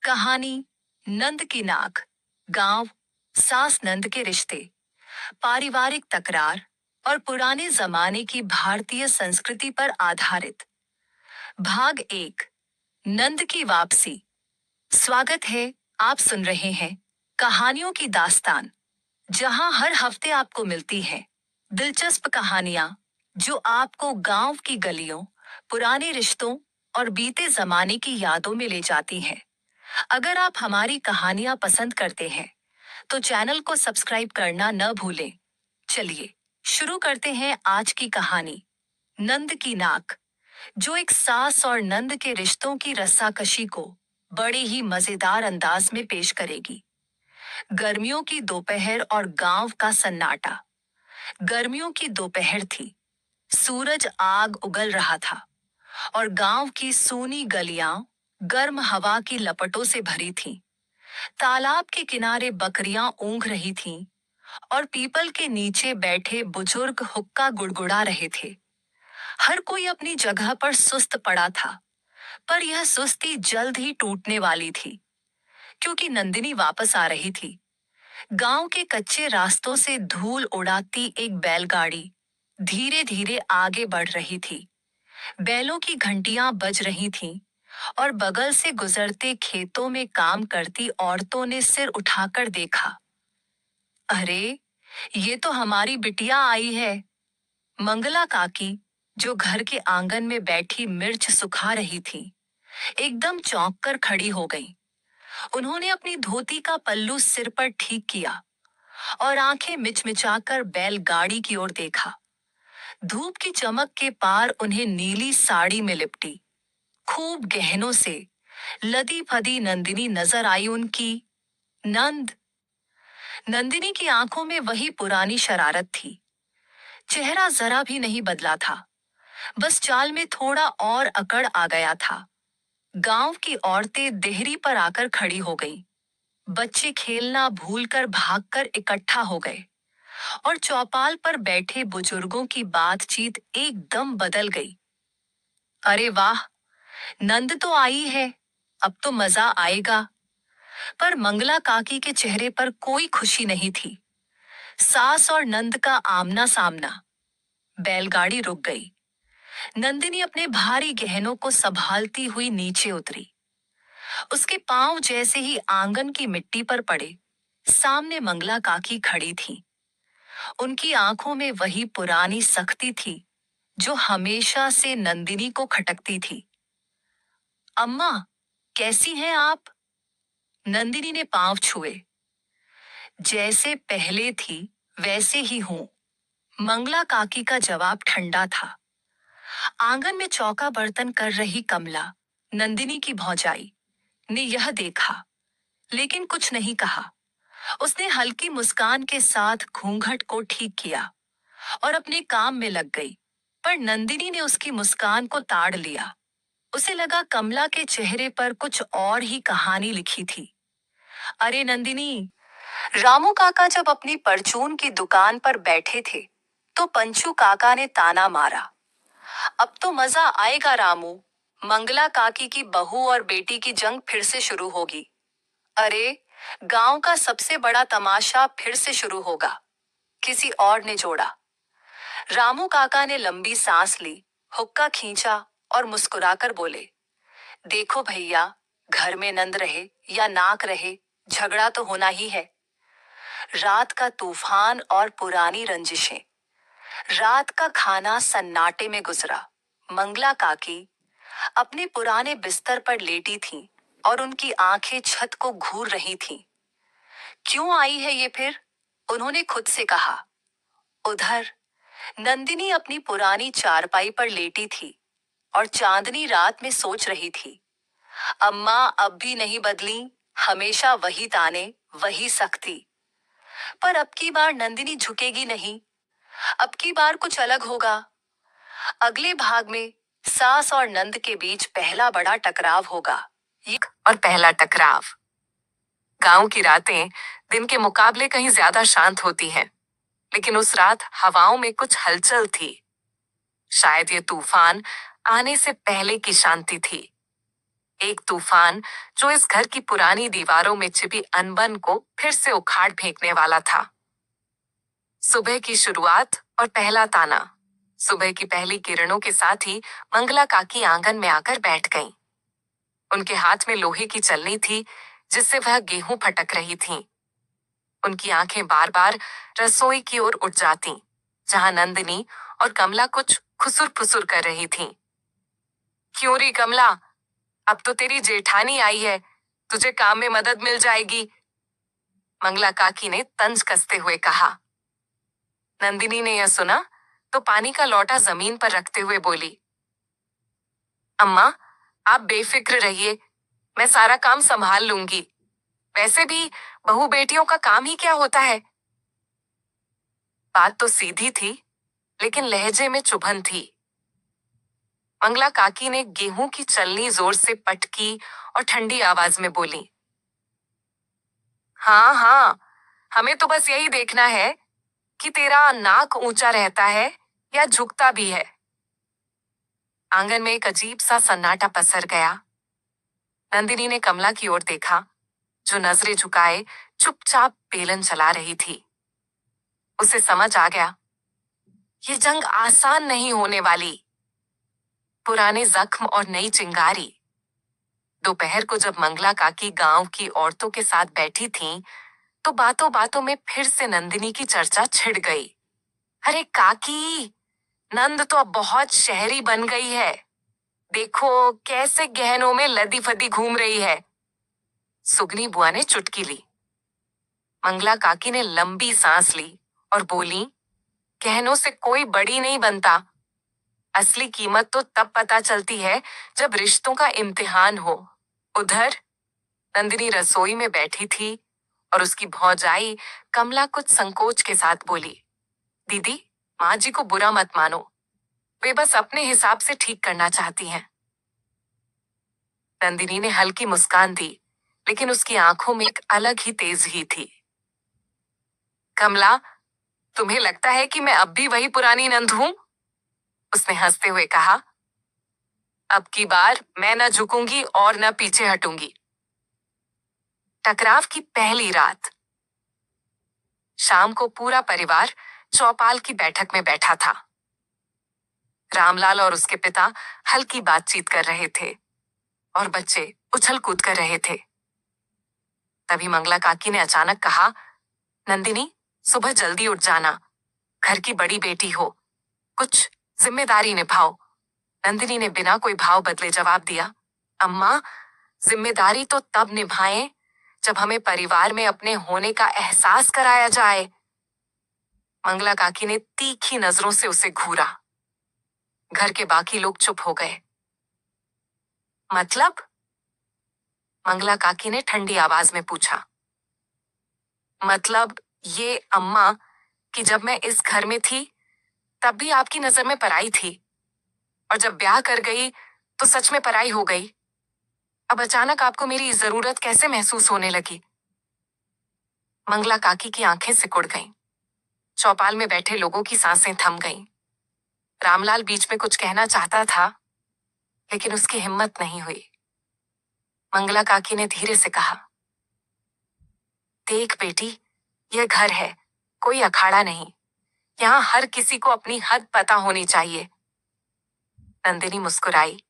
कहानी नंद की नाक। गांव, सास नंद के रिश्ते, पारिवारिक तकरार और पुराने जमाने की भारतीय संस्कृति पर आधारित। भाग एक, नंद की वापसी। स्वागत है, आप सुन रहे हैं कहानियों की दास्तान, जहां हर हफ्ते आपको मिलती है दिलचस्प कहानियां जो आपको गांव की गलियों, पुराने रिश्तों और बीते जमाने की यादों में ले जाती हैं। अगर आप हमारी कहानियां पसंद करते हैं तो चैनल को सब्सक्राइब करना न भूलें। चलिए शुरू करते हैं आज की कहानी, नंद की नाक, जो एक सास और नंद के रिश्तों की रस्साकशी को बड़े ही मजेदार अंदाज में पेश करेगी। गर्मियों की दोपहर और गांव का सन्नाटा। गर्मियों की दोपहर थी, सूरज आग उगल रहा था और गांव की सूनी गलियां गर्म हवा की लपटों से भरी थीं। तालाब के किनारे बकरियां ऊँघ रही थीं और पीपल के नीचे बैठे बुजुर्ग हुक्का गुड़गुड़ा रहे थे। हर कोई अपनी जगह पर सुस्त पड़ा था, पर यह सुस्ती जल्द ही टूटने वाली थी, क्योंकि नंदिनी वापस आ रही थी। गांव के कच्चे रास्तों से धूल उड़ाती एक बैलगाड़ी धीरे धीरे आगे बढ़ रही थी। बैलों की घंटियां बज रही थीं और बगल से गुजरते खेतों में काम करती औरतों ने सिर उठाकर देखा। अरे, ये तो हमारी बिटिया आई है। मंगला काकी, जो घर के आंगन में बैठी मिर्च सुखा रही थी, एकदम चौंक कर खड़ी हो गई। उन्होंने अपनी धोती का पल्लू सिर पर ठीक किया और आंखें मिचमिचाकर बैलगाड़ी की ओर देखा। धूप की चमक के पार उन्हें नीली साड़ी में लिपटी, खूब गहनों से लदी फदी नंदिनी नजर आई उनकी। नंद। नंदिनी की आंखों में वही पुरानी शरारत थी। चेहरा जरा भी नहीं बदला था, बस चाल में थोड़ा और अकड़ आ गया था। गांव की औरतें देहरी पर आकर खड़ी हो गईं। बच्चे खेलना भूलकर भागकर इकट्ठा हो गए और चौपाल पर बैठे बुजुर्गों की बातचीत एकदम बदल गई। अरे वाह, नंद तो आई है, अब तो मजा आएगा। पर मंगला काकी के चेहरे पर कोई खुशी नहीं थी। सास और नंद का आमना सामना। बैलगाड़ी रुक गई। नंदिनी अपने भारी गहनों को संभालती हुई नीचे उतरी। उसके पांव जैसे ही आंगन की मिट्टी पर पड़े, सामने मंगला काकी खड़ी थी। उनकी आंखों में वही पुरानी सख्ती थी जो हमेशा से नंदिनी को खटकती थी। अम्मा, कैसी हैं आप? नंदिनी ने पांव छुए। जैसे पहले थी वैसे ही हूं, मंगला काकी का जवाब ठंडा था। आंगन में चौका बर्तन कर रही कमला, नंदिनी की भौजाई, ने यह देखा, लेकिन कुछ नहीं कहा। उसने हल्की मुस्कान के साथ घूंघट को ठीक किया और अपने काम में लग गई, पर नंदिनी ने उसकी मुस्कान को ताड़ लिया। उसे लगा कमला के चेहरे पर कुछ और ही कहानी लिखी थी। अरे नंदिनी, रामू काका जब अपनी परचून की दुकान पर बैठे थे तो पंचू काका ने ताना मारा, अब तो मजा आएगा रामू, मंगला काकी की बहू और बेटी की जंग फिर से शुरू होगी। अरे, गांव का सबसे बड़ा तमाशा फिर से शुरू होगा, किसी और ने जोड़ा। रामू काका ने लंबी सांस ली, हुक्का खींचा और मुस्कुराकर बोले, देखो भैया, घर में नंद रहे या नाक रहे, झगड़ा तो होना ही है। रात का तूफान और पुरानी रंजिशें। रात का खाना सन्नाटे में गुजरा। मंगला काकी अपने पुराने बिस्तर पर लेटी थीं और उनकी आंखें छत को घूर रही थीं। क्यों आई है ये फिर? उन्होंने खुद से कहा। उधर नंदिनी अपनी पुरानी चारपाई पर लेटी थी और चांदनी रात में सोच रही थी, अम्मा अब भी नहीं बदली, हमेशा वही ताने, वही सख्ती। पर अब की बार नंदिनी झुकेगी नहीं, अब की बार कुछ अलग होगा। अगले भाग में सास और नंद के बीच पहला बड़ा टकराव होगा। और पहला टकराव। गांव की रातें दिन के मुकाबले कहीं ज्यादा शांत होती हैं, लेकिन उस रात हवाओं में कुछ हलचल थी। शायद ये तूफान आने से पहले की शांति थी। एक तूफान जो इस घर की पुरानी दीवारों में छिपी अनबन को फिर से उखाड़ फेंकने वाला था। सुबह की शुरुआत और पहला ताना। सुबह की पहली किरणों के साथ ही मंगला काकी आंगन में आकर बैठ गईं। उनके हाथ में लोहे की चलनी थी जिससे वह गेहूं फटक रही थीं। उनकी आंखें बार बार रसोई की ओर उठ जातीं, जहां नंदिनी और कमला कुछ खुसुर फुसुर कर रही थीं। क्यों री कमला, अब तो तेरी जेठानी आई है, तुझे काम में मदद मिल जाएगी, मंगला काकी ने तंज कसते हुए कहा। नंदिनी ने यह सुना तो पानी का लौटा जमीन पर रखते हुए बोली, अम्मा, आप बेफिक्र रहिए, मैं सारा काम संभाल लूंगी। वैसे भी बहू बेटियों का काम ही क्या होता है। बात तो सीधी थी, लेकिन लहजे में चुभन थी। मंगला काकी ने गेहूं की चलनी जोर से पटकी और ठंडी आवाज में बोली, हाँ हाँ, हमें तो बस यही देखना है कि तेरा नाक ऊंचा रहता है या झुकता भी है। आंगन में एक अजीब सा सन्नाटा पसर गया। नंदिनी ने कमला की ओर देखा, जो नजरें झुकाए चुपचाप बेलन चला रही थी। उसे समझ आ गया, ये जंग आसान नहीं होने वाली। पुराने जख्म और नई चिंगारी। दोपहर को जब मंगला काकी गांव की औरतों के साथ बैठी थीं, तो बातों बातों में फिर से नंदिनी की चर्चा छिड़ गई। अरे काकी, नंद तो अब बहुत शहरी बन गई है। देखो कैसे गहनों में लदी फदी घूम रही है। सुगनी बुआ ने चुटकी ली। मंगला काकी ने लंबी सांस ली और बोली, गहनों से कोई बड़ी नहीं बनता। असली कीमत तो तब पता चलती है जब रिश्तों का इम्तिहान हो। उधर नंदिनी रसोई में बैठी थी और उसकी भौजाई कमला कुछ संकोच के साथ बोली, दीदी, माँ जी को बुरा मत मानो, वे बस अपने हिसाब से ठीक करना चाहती हैं। नंदिनी ने हल्की मुस्कान दी, लेकिन उसकी आंखों में एक अलग ही तेजी थी। कमला, तुम्हें लगता है कि मैं अब भी वही पुरानी नंद हूं? उसने हंसते हुए कहा, अब की बार मैं न झुकूंगी और न पीछे हटूंगी। टकराव की पहली रात। शाम को पूरा परिवार चौपाल की बैठक में बैठा था। रामलाल और उसके पिता हल्की बातचीत कर रहे थे और बच्चे उछल कूद कर रहे थे। तभी मंगला काकी ने अचानक कहा, नंदिनी, सुबह जल्दी उठ जाना, घर की बड़ी बेटी हो, कुछ जिम्मेदारी निभाओ। नंदिनी ने बिना कोई भाव बदले जवाब दिया, अम्मा, जिम्मेदारी तो तब निभाएं जब हमें परिवार में अपने होने का एहसास कराया जाए। मंगला काकी ने तीखी नजरों से उसे घूरा। घर के बाकी लोग चुप हो गए। मतलब? मंगला काकी ने ठंडी आवाज में पूछा। मतलब ये अम्मा, कि जब मैं इस घर में थी तब भी आपकी नजर में पराई थी, और जब ब्याह कर गई तो सच में पराई हो गई। अब अचानक आपको मेरी जरूरत कैसे महसूस होने लगी? मंगला काकी की आंखें सिकुड़ गईं। चौपाल में बैठे लोगों की सांसें थम गईं। रामलाल बीच में कुछ कहना चाहता था, लेकिन उसकी हिम्मत नहीं हुई। मंगला काकी ने धीरे से कहा, देख बेटी, यह घर है, कोई अखाड़ा नहीं। यहाँ हर किसी को अपनी हद पता होनी चाहिए। नंदिनी मुस्कुराई,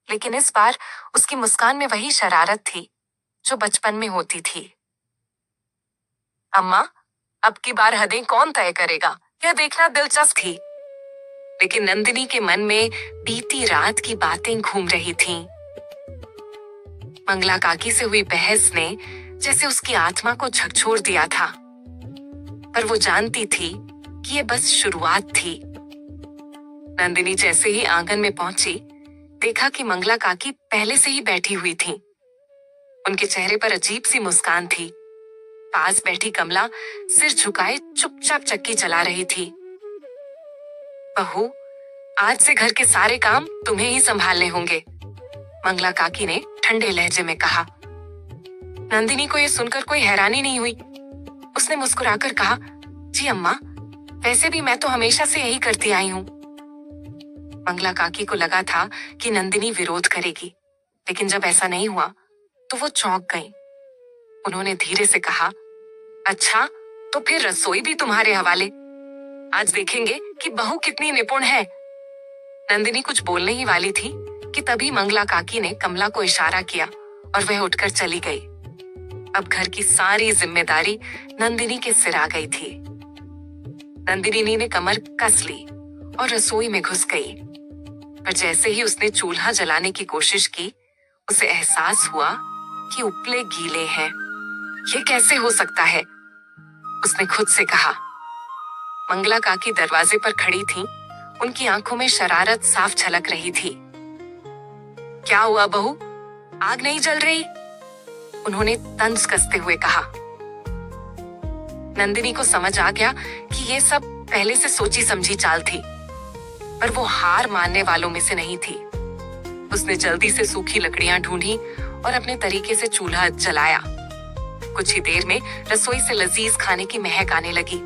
लेकिन इस बार उसकी मुस्कान में वही शरारत थी जो बचपन में होती थी। अम्मा, अब की बार हदें कौन तय करेगा, यह देखना दिलचस्प थी। लेकिन नंदिनी के मन में बीती रात की बातें घूम रही थीं। मंगला काकी से हुई बहस ने जैसे उसकी आत्मा को झकझोर दिया था, पर वो जानती थी कि ये बस शुरुआत थी। नंदिनी जैसे ही आंगन में पहुंची, देखा कि मंगला काकी पहले से ही बैठी हुई थी। उनके चेहरे पर अजीब सी मुस्कान थी। पास बैठी कमला सिर झुकाए चुपचाप चक्की चला रही थी। बहू, आज से घर के सारे काम तुम्हें ही संभालने होंगे, मंगला काकी ने ठंडे लहजे में कहा। नंदिनी को यह सुनकर कोई हैरानी नहीं हुई। उसने मुस्कुराकर कहा, जी अम्मा, वैसे भी मैं तो हमेशा से यही करती आई हूँ। मंगला काकी को लगा था कि नंदिनी विरोध करेगी, लेकिन जब ऐसा नहीं हुआ तो वो चौंक गई। उन्होंने धीरे से कहा, अच्छा तो फिर रसोई भी तुम्हारे हवाले। आज देखेंगे कि बहू कितनी निपुण है। नंदिनी कुछ बोलने ही वाली थी कि तभी मंगला काकी ने कमला को इशारा किया और वह उठकर चली गई। अब घर की सारी जिम्मेदारी नंदिनी के सिर आ गई थी। नंदिनी ने कमर कस ली और रसोई में घुस गई। पर जैसे ही उसने चूल्हा जलाने की कोशिश की, उसे एहसास हुआ कि उपले गीले हैं। ये कैसे हो सकता है? उसने खुद से कहा। मंगला काकी दरवाजे पर खड़ी थीं, उनकी आंखों में शरारत साफ झलक रही थी। क्या हुआ बहू, आग नहीं जल रही? उन्होंने तंज कसते हुए कहा। नंदिनी को समझ आ गया कि ये सब पहले से सोची समझी चाल थी, पर वो हार मानने वालों में से नहीं थी। उसने जल्दी से सूखी लकड़ियां ढूंढी और अपने तरीके से चूल्हा जलाया। कुछ ही देर में रसोई से लजीज खाने की महक आने लगी।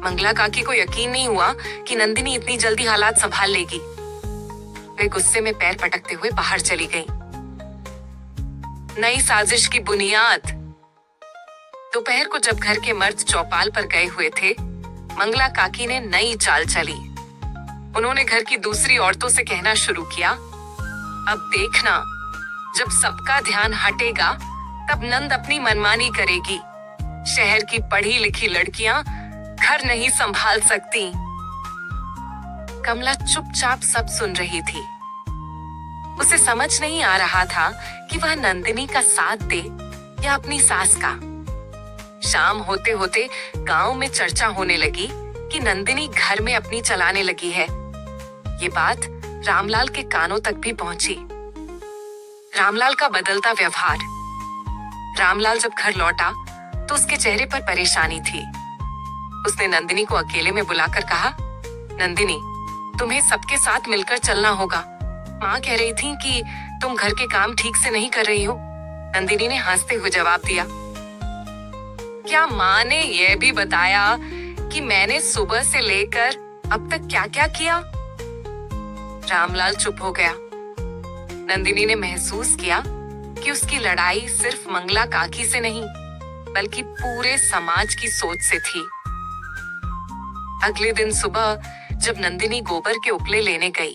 मंगला काकी को यकीन नहीं हुआ कि नंदिनी इतनी जल्दी हालात संभाल लेगी। वे गुस्से में पैर पटकते हुए बाहर चली गईं। नई साजिश की बुनियाद। दोपहर को जब घर के मर्द चौपाल पर गए हुए थे, मंगला काकी ने नई चाल चली। उन्होंने घर की दूसरी औरतों से कहना शुरू किया, अब देखना, जब सबका ध्यान हटेगा तब नंद अपनी मनमानी करेगी। शहर की पढ़ी लिखी लड़कियां घर नहीं संभाल सकती। कमला चुपचाप सब सुन रही थी। उसे समझ नहीं आ रहा था कि वह नंदिनी का साथ दे या अपनी सास का। शाम होते होते गांव में चर्चा होने लगी कि नंदिनी घर में अपनी चलाने लगी है। ये बात रामलाल के कानों तक भी पहुंची। रामलाल का बदलता व्यवहार। रामलाल जब घर लौटा तो उसके चेहरे पर परेशानी थी। उसने नंदिनी को अकेले में बुलाकर कहा, नंदिनी, तुम्हें सबके साथ मिलकर चलना होगा। माँ कह रही थी कि तुम घर के काम ठीक से नहीं कर रही हो। नंदिनी ने हंसते हुए जवाब दिया, क्या माँ ने यह भी बताया कि मैंने सुबह से लेकर अब तक क्या क्या किया? रामलाल चुप हो गया। नंदिनी ने महसूस किया कि उसकी लड़ाई सिर्फ मंगला काकी से नहीं, बल्कि पूरे समाज की सोच से थी। अगले दिन सुबह जब नंदिनी गोबर के उपले लेने गई,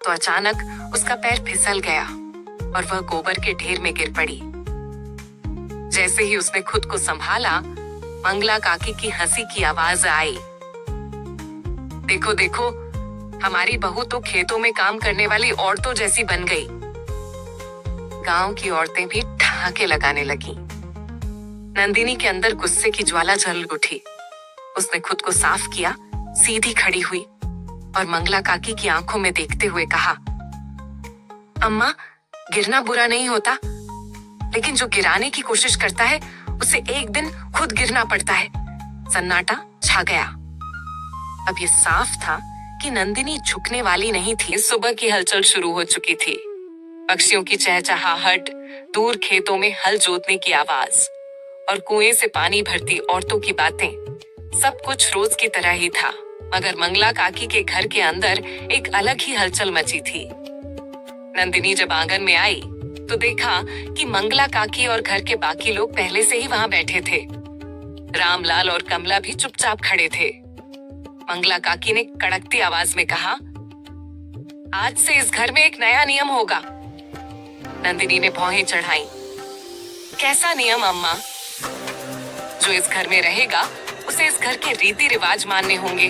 तो अचानक उसका पैर फिसल गया और वह गोबर के ढेर में गिर पड़ी। जैसे ही उसने खुद को संभाला, मंगला काकी की हंसी की आवाज आई, देखो देखो, हमारी बहू तो खेतों में काम करने वाली औरतों जैसी बन गई। गांव की औरतें भी ठहाके लगाने लगी। नंदिनी के अंदर गुस्से की ज्वाला जल उठी। उसने खुद को साफ किया, सीधी खड़ी हुई और मंगला काकी की आंखों में देखते हुए कहा, अम्मा, गिरना बुरा नहीं होता, लेकिन जो गिराने की कोशिश करता है उसे एक दिन खुद गिरना पड़ता है। सन्नाटा छा गया। अब ये साफ था कि नंदिनी झुकने वाली नहीं थी। सुबह की हलचल शुरू हो चुकी थी। पक्षियों की चहचहाहट, दूर खेतों में हल जोतने की आवाज और कुएं से पानी भरती औरतों की बातें, सब कुछ रोज की तरह ही था। मगर मंगला काकी के घर के अंदर एक अलग ही हलचल मची थी। नंदिनी जब आंगन में आई तो देखा कि मंगला काकी और घर के बाकी लोग पहले से ही वहां बैठे थे। रामलाल और कमला भी चुपचाप खड़े थे। मंगला काकी ने कड़कती आवाज में कहा, आज से इस घर में एक नया नियम होगा। नंदिनी ने भौहें चढ़ाई। कैसा नियम अम्मा? जो इस घर में रहेगा उसे इस घर के रीति रिवाज मानने होंगे।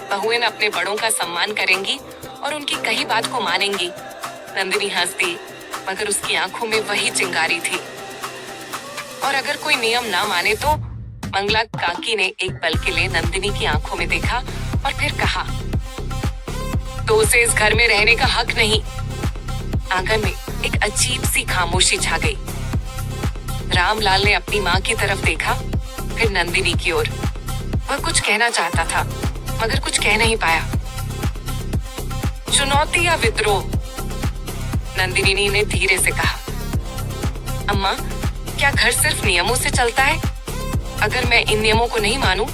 बहुएं अपने बड़ों का सम्मान करेंगी और उनकी कही बात को मानेंगी। नंदिनी हंस दी, मगर उसकी आंखों में वही चिंगारी थी। और अगर कोई नियम ना माने तो? मंगला काकी ने एक पल के लिए नंदिनी की आंखों में देखा और फिर कहा, तो उसे इस घर में रहने का हक नहीं। आंगन में एक अजीब सी खामोशी छा गई। रामलाल ने अपनी माँ की तरफ देखा, फिर नंदिनी की ओर। वह कुछ कहना चाहता था, मगर कुछ कह नहीं पाया। चुनौती या विद्रोह? नंदिनी ने धीरे से कहा। अम्मा, क्या घर सिर्फ नियमों से चलता है? अगर मैं इन नियमों को नहीं मानूं,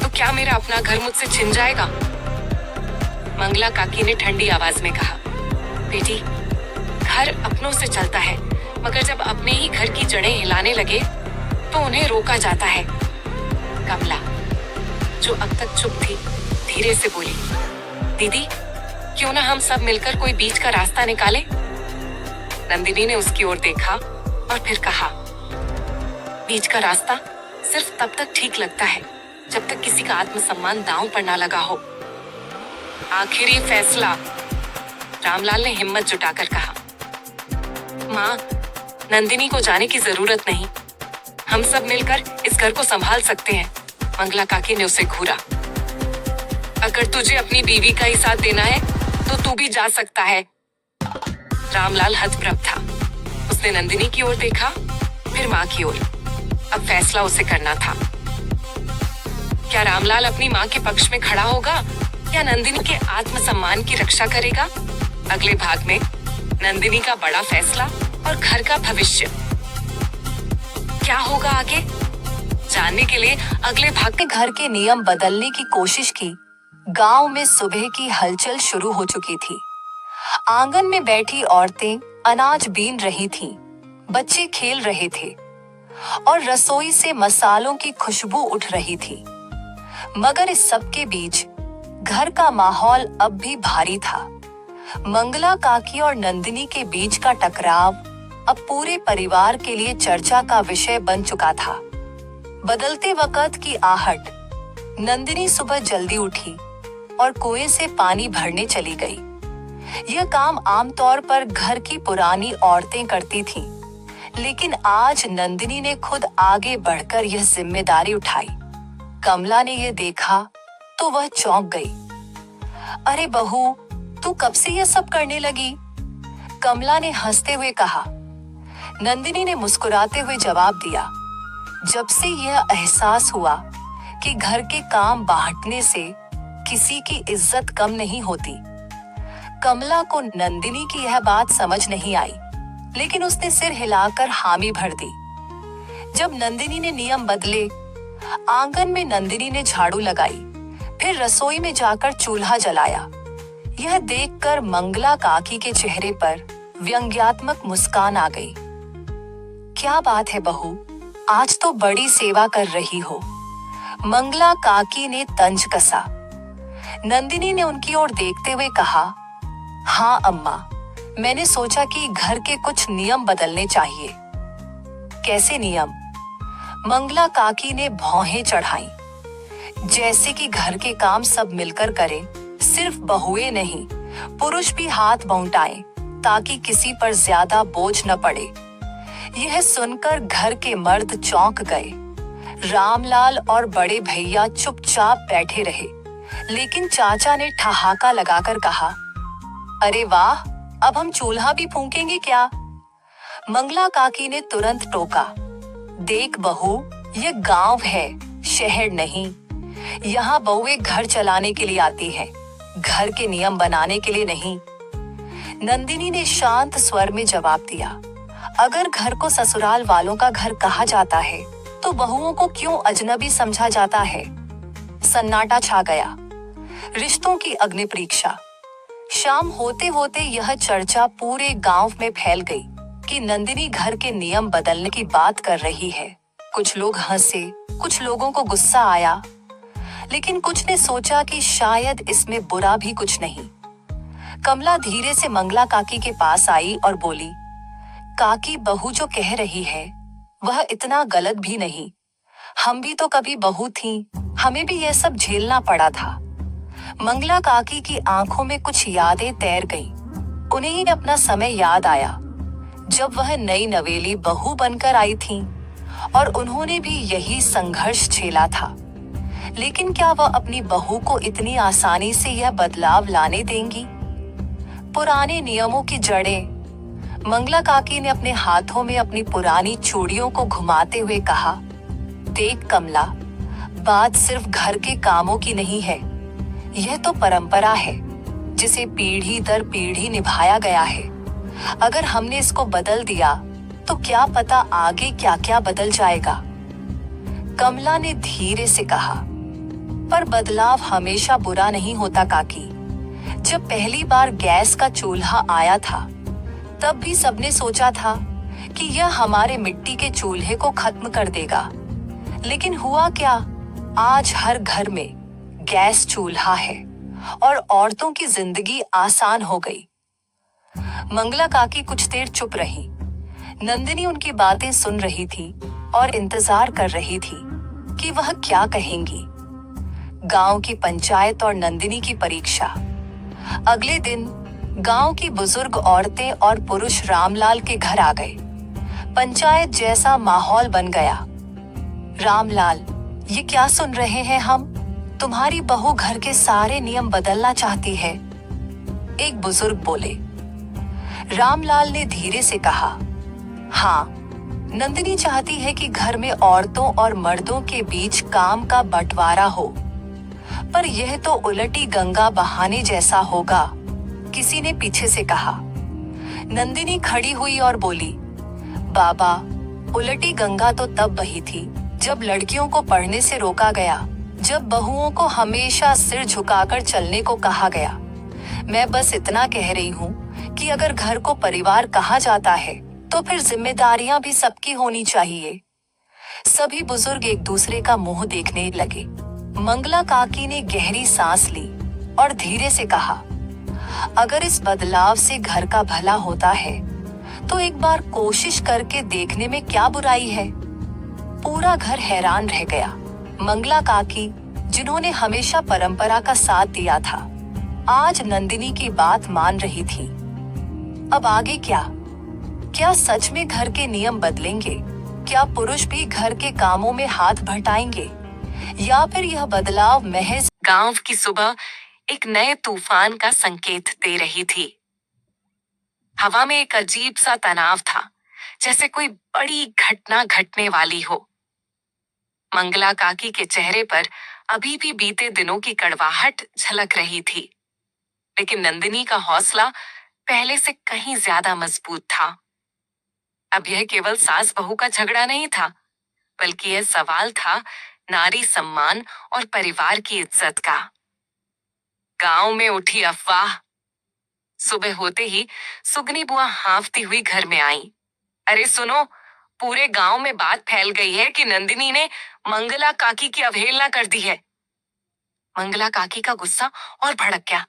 तो क्या मेरा अपना घर मुझसे छिन जाएगा? मंगला काकी ने ठंडी आवाज में कहा, बेटी, घर अपनों से चलता है, मगर जब अपने ही घर की जड़ें हिलाने लगे तो उन्हें रोका जाता है। कमला, जो अब तक चुप थी, धीरे से बोली, दीदी, क्यों ना हम सब मिलकर कोई बीच का रास्ता निकाले? नंदिनी ने उसकी ओर देखा और फिर कहा, बीच का रास्ता सिर्फ तब तक ठीक लगता है जब तक किसी का आत्मसम्मान दांव पर ना लगा हो। आखिरी फैसला, रामलाल ने हिम्मत जुटाकर कहा। माँ, नंदिनी को जाने की जरूरत नहीं, हम सब मिलकर इस घर को संभाल सकते हैं। मंगला काकी ने उसे घूरा। अगर तुझे अपनी बीवी का ही साथ देना है तो तू भी जा सकता है। रामलाल हतप्रभ था। उसने नंदिनी की ओर देखा, फिर माँ की ओर। अब फैसला उसे करना था। क्या रामलाल अपनी माँ के पक्ष में खड़ा होगा या नंदिनी के आत्मसम्मान की रक्षा करेगा? अगले भाग में नंदिनी का बड़ा फैसला और घर का भविष्य। क्या होगा आगे? जानने के लिए अगले भाग के घर के नियम बदलने की कोशिश की। गांव में सुबह की हलचल शुरू हो चुकी थी। आंगन में बैठी औरतें अनाज बीन रही थीं, बच्चे खेल रहे थे और रसोई से मसालों की खुशबू उठ रही थी। मगर इस सब के बीच घर का माहौल अब भी भारी था। मंगला काकी और नंदिनी के बीच का टकराव अब पूरे परिवार के लिए चर्चा का विषय बन चुका था। बदलते वक्त की आहट। नंदिनी सुबह जल्दी उठी और कुएं से पानी भरने चली गई। यह काम आमतौर पर घर की पुरानी औरतें करती थीं, लेकिन आज नंदिनी ने खुद आगे बढ़कर यह जिम्मेदारी उठाई। कमला ने यह देखा तो वह चौंक गई। अरे बहू, तू कब से यह सब करने लगी? कमला ने हंसते हुए कहा। नंदिनी ने मुस्कुराते हुए जवाब दिया, जब से यह एहसास हुआ कि घर के काम बांटने से किसी की इज्जत कम नहीं होती। कमला को नंदिनी की यह बात समझ नहीं आई, लेकिन उसने सिर हिलाकर हामी भर दी। जब नंदिनी ने नियम बदले, आंगन में नंदिनी ने झाड़ू लगाई, फिर रसोई में जाकर चूल्हा जलाया। यह देखकर मंगला काकी के चेहरे पर व्यंग्यात्मक मुस्कान आ गई। क्या बात है बहू, आज तो बड़ी सेवा कर रही हो। मंगला काकी ने तंज कसा। नंदिनी ने उनकी ओर देखते हुए कहा, हाँ अम्मा, मैंने सोचा कि घर के कुछ नियम बदलने चाहिए। कैसे नियम? मंगला काकी ने भौहें चढ़ाई। जैसे कि घर के काम सब मिलकर करें, सिर्फ बहुएं नहीं, पुरुष भी हाथ बौंटाएं, ताकि किसी पर ज्यादा बोझ न पड़े। यह सुनकर घर के मर्द चौंक गए। रामलाल और बड़े भैया चुपचाप बैठे रहे, लेकिन चाचा ने ठहाका लगाकर कहा, अरे वाह, अब हम चूल्हा भी फूंकेंगे क्या? मंगला काकी ने तुरंत टोका, देख बहू, ये गांव है, शहर नहीं। यहाँ बहुएं घर चलाने के लिए आती है, घर के नियम बनाने के लिए नहीं। नंदिनी ने शांत स्वर में जवाब दिया, अगर घर को ससुराल वालों का घर कहा जाता है, तो बहुओं को क्यों अजनबी समझा जाता है? सन्नाटा छा गया। रिश्तों की अग्नि परीक्षा। शाम होते होते यह चर्चा पूरे गांव में फैल गई कि नंदिनी घर के नियम बदलने की बात कर रही है। कुछ लोग हंसे, कुछ लोगों को गुस्सा आया, लेकिन कुछ ने सोचा कि शायद इसमें बुरा भी कुछ नहीं। कमला धीरे से मंगला काकी के पास आई और बोली, काकी, बहू जो कह रही है वह इतना गलत भी नहीं। हम भी तो कभी बहू थीं, हमें भी यह सब झेलना पड़ा था। मंगला काकी की आंखों में कुछ यादें तैर गईं। उन्हें ही अपना समय याद आया, जब वह नई नवेली बहू बनकर आई थीं और उन्होंने भी यही संघर्ष झेला था। लेकिन क्या वह अपनी बहू को इतनी आसानी से यह बदलाव लाने देंगी? पुराने नियमों की जड़ें। मंगला काकी ने अपने हाथों में अपनी पुरानी चूड़ियों को घुमाते हुए कहा, देख कमला, बात सिर्फ घर के कामों की नहीं है। यह तो परंपरा है, जिसे पीढ़ी दर पीढ़ी निभाया गया है। अगर हमने इसको बदल दिया तो क्या पता आगे क्या क्या बदल जाएगा। कमला ने धीरे से कहा, पर बदलाव हमेशा बुरा नहीं होता काकी। जब पहली बार गैस का चूल्हा आया था, तब भी सबने सोचा था कि यह हमारे मिट्टी के चूल्हे को खत्म कर देगा, लेकिन हुआ क्या? आज हर घर में गैस चूल्हा है और औरतों की जिंदगी आसान हो गई। मंगला काकी कुछ देर चुप रही। नंदिनी उनकी बातें सुन रही थी और इंतजार कर रही थी कि वह क्या कहेंगी। गांव की पंचायत और नंदिनी की परीक्षा। अगले दिन गांव की बुजुर्ग औरतें और पुरुष रामलाल के घर आ गए। पंचायत जैसा माहौल बन गया। रामलाल, ये क्या सुन रहे हैं हम? तुम्हारी बहू घर के सारे नियम बदलना चाहती है, एक बुजुर्ग बोले। रामलाल ने धीरे से कहा, हाँ, नंदिनी चाहती है कि घर में औरतों और मर्दों के बीच काम का बंटवारा हो, पर यह तो उलटी गंगा बहाने जैसा होगा, किसी ने पीछे से कहा। नंदिनी खड़ी हुई और बोली, बाबा, उलटी गंगा तो तब बही थी जब लड़कियों को पढ़ने से रोका गया, जब बहुओं को हमेशा सिर झुकाकर चलने को कहा गया। मैं बस इतना कह रही हूँ कि अगर घर को परिवार कहा जाता है तो फिर जिम्मेदारियां भी सबकी होनी चाहिए। सभी बुजुर्ग एक दूसरे का मुंह देखने लगे। मंगला काकी ने गहरी सांस ली और धीरे से कहा, अगर इस बदलाव से घर का भला होता है तो एक बार कोशिश करके देखने में क्या बुराई है? पूरा घर हैरान रह गया। मंगला काकी, जिन्होंने हमेशा परंपरा का साथ दिया था, आज नंदिनी की बात मान रही थी। अब आगे क्या? क्या सच में घर के नियम बदलेंगे? क्या पुरुष भी घर के कामों में हाथ बटाएंगे? या फिर यह बदलाव महज गांव की सुबह एक नए तूफान का संकेत दे रही थी। हवा में एक अजीब सा तनाव था, जैसे कोई बड़ी घटना घटने वाली हो। मंगला काकी के चेहरे पर अभी भी बीते दिनों की कड़वाहट झलक रही थी, लेकिन नंदिनी का हौसला पहले से कहीं ज्यादा मजबूत था। अब यह केवल सास बहू का झगड़ा नहीं था, बल्कि यह सवाल था नारी सम्मान और परिवार की इज्जत का। गांव में उठी अफवाह। सुबह होते ही सुगनी बुआ हांफती हुई घर में आई। अरे सुनो, पूरे गांव में बात फैल गई है कि नंदिनी ने मंगला काकी की अवहेलना कर दी है। मंगला काकी का गुस्सा और भड़क गया।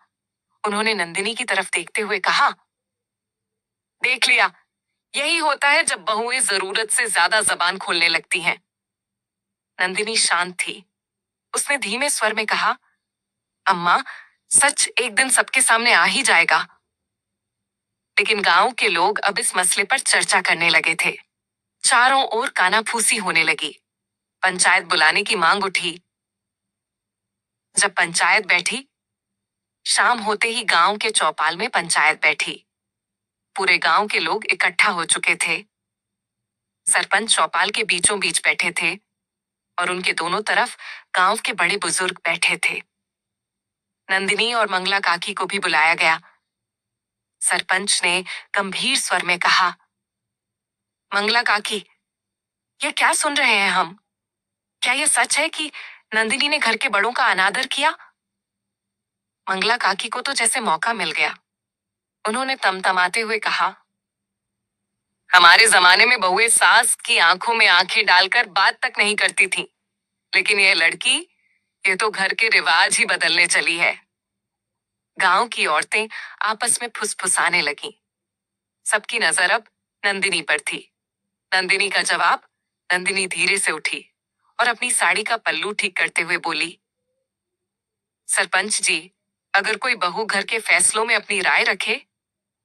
उन्होंने नंदिनी की तरफ देखते हुए कहा, देख लिया, यही होता है जब बहुएं जरूरत से ज्यादा जबान खोलने लगती हैं। नंदिनी शांत थी। उसने धीमे स्वर में कहा, अम्मा, सच एक दिन सबके सामने आ ही जाएगा। लेकिन गांव के लोग अब इस मसले पर चर्चा करने लगे थे। चारों ओर कानाफूसी होने लगी। पंचायत बुलाने की मांग उठी। जब पंचायत बैठी, शाम होते ही गांव के चौपाल में पंचायत बैठी। पूरे गांव के लोग इकट्ठा हो चुके थे। सरपंच चौपाल के बीचों बीच बैठे थे और उनके दोनों तरफ गांव के बड़े बुजुर्ग बैठे थे। नंदिनी और मंगला काकी को भी बुलाया गया। सरपंच ने गंभीर स्वर में कहा, मंगला काकी, ये क्या सुन रहे हैं हम? क्या यह सच है कि नंदिनी ने घर के बड़ों का अनादर किया? मंगला काकी को तो जैसे मौका मिल गया। उन्होंने तमतमाते हुए कहा, हमारे जमाने में बहुएं सास की आंखों में आंखें डालकर बात तक नहीं करती थी, लेकिन यह लड़की, ये तो घर के रिवाज ही बदलने चली है। गांव की औरतें आपस में फुसफुसाने लगीं। सबकी नजर अब नंदिनी पर थी। नंदिनी का जवाब। नंदिनी धीरे से उठी और अपनी साड़ी का पल्लू ठीक करते हुए बोली, सरपंच जी, अगर कोई बहू घर के फैसलों में अपनी राय रखे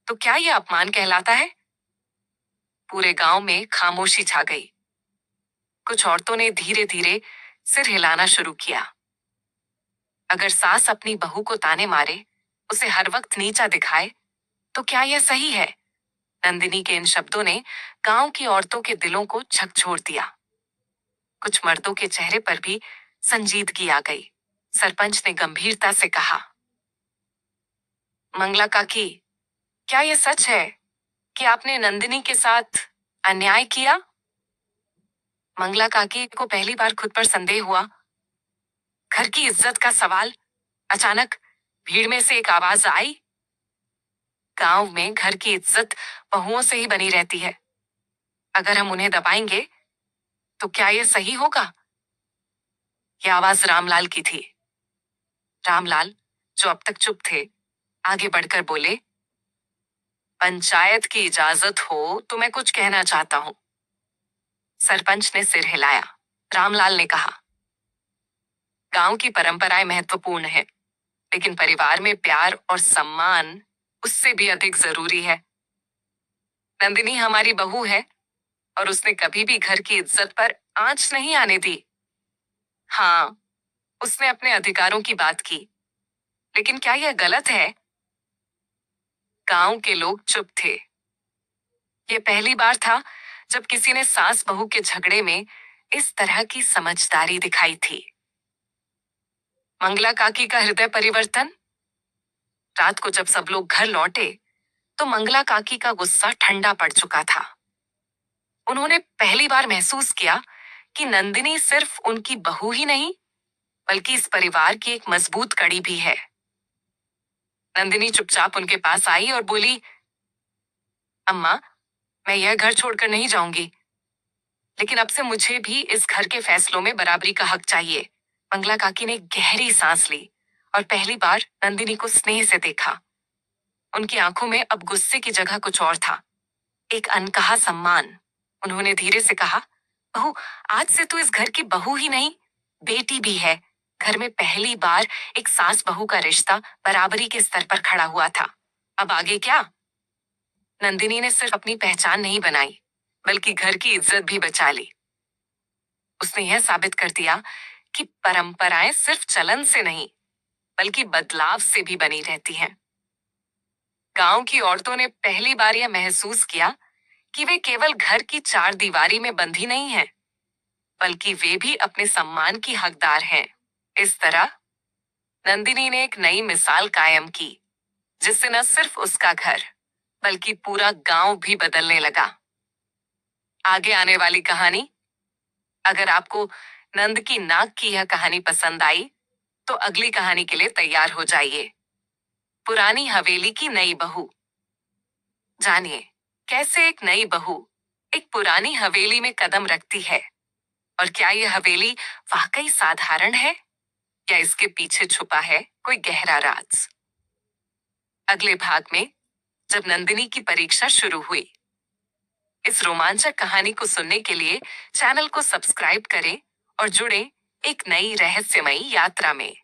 तो क्या यह अपमान कहलाता है? पूरे गांव में खामोशी छा गई। कुछ औरतों ने धीरे धीरे सिर हिलाना शुरू किया। अगर सास अपनी बहू को ताने मारे, उसे हर वक्त नीचा दिखाए, तो क्या यह सही है? नंदिनी के इन शब्दों ने गांव की औरतों के दिलों को झकझोर दिया। कुछ मर्दों के चेहरे पर भी संजीदगी आ गई। सरपंच ने गंभीरता से कहा, मंगला काकी, क्या यह सच है कि आपने नंदिनी के साथ अन्याय किया? मंगला काकी को पहली बार खुद पर संदेह हुआ। घर की इज्जत का सवाल। अचानक भीड़ में से एक आवाज आई, गांव में घर की इज्जत बहुओं से ही बनी रहती है। अगर हम उन्हें दबाएंगे तो क्या ये सही होगा? यह आवाज रामलाल की थी। रामलाल, जो अब तक चुप थे, आगे बढ़कर बोले, पंचायत की इजाजत हो तो मैं कुछ कहना चाहता हूं। सरपंच ने सिर हिलाया। रामलाल ने कहा, गांव की परंपराएं महत्वपूर्ण है, लेकिन परिवार में प्यार और सम्मान उससे भी अधिक जरूरी है। नंदिनी हमारी बहू है और उसने कभी भी घर की इज्जत पर आंच नहीं आने दी। हाँ, उसने अपने अधिकारों की बात की, लेकिन क्या यह गलत है? गांव के लोग चुप थे। यह पहली बार था जब किसी ने सास बहू के झगड़े में इस तरह की समझदारी दिखाई थी। मंगला काकी का हृदय परिवर्तन। रात को जब सब लोग घर लौटे तो मंगला काकी का गुस्सा ठंडा पड़ चुका था। उन्होंने पहली बार महसूस किया कि नंदिनी सिर्फ उनकी बहू ही नहीं, बल्कि इस परिवार की एक मजबूत कड़ी भी है। नंदिनी चुपचाप उनके पास आई और बोली, अम्मा, मैं यह घर छोड़कर नहीं जाऊंगी, लेकिन अब से मुझे भी इस घर के फैसलों में बराबरी का हक चाहिए। मंगला काकी ने गहरी सांस ली और पहली बार नंदिनी को स्नेह से देखा। उनकी आंखों में अब गुस्से की जगह कुछ और था, एक अनकहा सम्मान। उन्होंने धीरे से कहा, बहू, आज से तू इस घर की बहू ही नहीं, बेटी भी है। घर में पहली बार एक सास बहू का रिश्ता बराबरी के स्तर पर खड़ा हुआ था। अब आगे क्या? नंदिनी ने सिर्फ अपनी पहचान नहीं बनाई, बल्कि घर की इज्जत भी बचा ली। उसने यह साबित कर दिया कि परंपराएं सिर्फ चलन से नहीं, बल्कि बदलाव से भी बनी रहती हैं। गांव की औरतों ने पहली बार यह महसूस किया कि वे केवल घर की चार दीवारी में बंधी नहीं हैं, बल्कि वे भी अपने सम्मान की हकदार हैं। इस तरह नंदिनी ने एक नई मिसाल कायम की, जिससे न सिर्फ उसका घर, बल्कि पूरा गांव भी बदलने लगा। आगे आने वाली कहानी, अगर आपको नंद की नाक की यह कहानी पसंद आई, तो अगली कहानी के लिए तैयार हो जाइए। पुरानी हवेली की नई बहू। जानिए कैसे एक नई बहू एक पुरानी हवेली में कदम रखती है, और क्या यह हवेली वाकई साधारण है या इसके पीछे छुपा है कोई गहरा राज। अगले भाग में, जब नंदिनी की परीक्षा शुरू हुई। इस रोमांचक कहानी को सुनने के लिए चैनल को सब्सक्राइब करें और जुड़े एक नई रहस्यमयी यात्रा में।